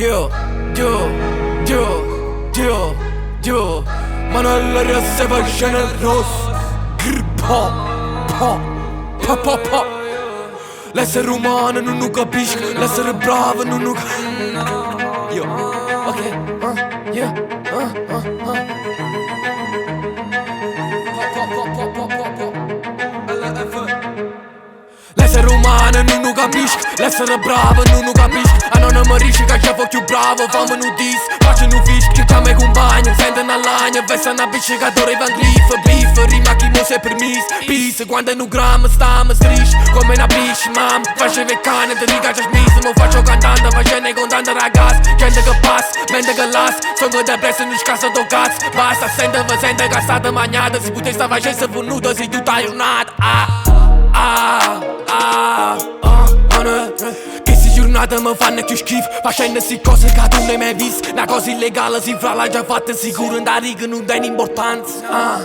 Io mano all'aria se va scena rosso. Po, po, po, po, po. L'essere umano non lo capisco, l'essere bravo non lo capisco. Io, ok, yeah, l'essere umano non lo capisco, l'essere bravo non lo capisco. A non mi riesce che c'è più bravo, fammi un dis, faccio un fischio, che c'è me compagno, sento una lagna, vesta una appiccicatura, van griff, beef, rima chi mo se permis, peace, quando in un grammo stiamo strisci, come una bitch, mam, facevi cane, te riga c'è smiso, mo faccio cantante, facendo contante ragazzi, gente che passa, mente che las, sono depresso, non scassa do cazzo, basta, sente che state magnate, se potessi facesse venuto, sei tutta giornata, che si giornate mi fanno più schifo, facendo si cose che tu non hai mai visto. Una cosa illegale si fa, l'hai già fatta sicuro, in da riga non dà importanza.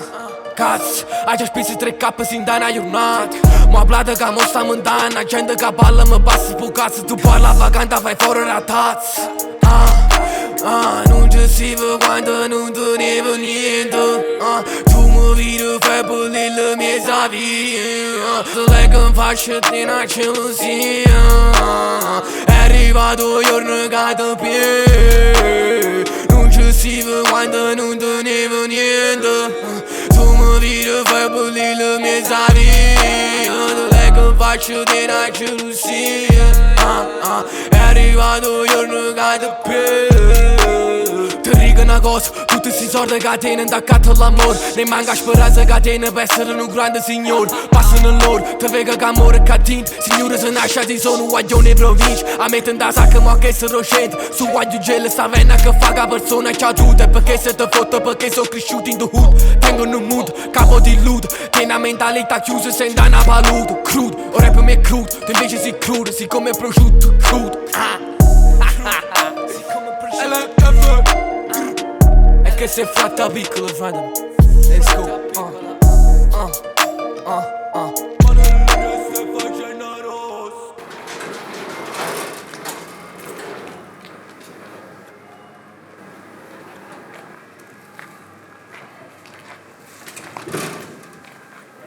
Cazzo, hai già speso 3K sin da una giornata. Ma plata che mo stiamo andando, la gente che parla mi passa po' cazzo. Tu parla vacante, fai fuori la tazza. Non ci si vede quando non tenevo niente. Tu mi vedi fai pulire le mie savie. Se lei che faccio te una gelosia. È arrivato il giorno che ti piace. Non ci si vede quando non tenevo niente. Tu mi vedi fai pulire le mie savie. Se lei che faccio te una gelosia. È arrivato il giorno che ti piace. Ti dico una cosa, tutti si soldi che tieni attaccato all'amore. Ne manca speranza che tieni per essere un grande signore. Passano loro, ti vedo che amore cattivo. Signore se nasciati sono guaglioni in provincia. A me in da sacca ma che sono scenti. Su guaglio gelo sta venna che fa che persona c'ha tutte. Perché se ti foto, perché sono cresciuti in the hood. Tengono un mood, capo di ludo. Tieni una mentalità chiusa senza una palude. Crudo, o rap mi è crudo. Tu invece sei crudo, sei come prosciutto crudo. E che sei fatta piccola, frate. Let's go.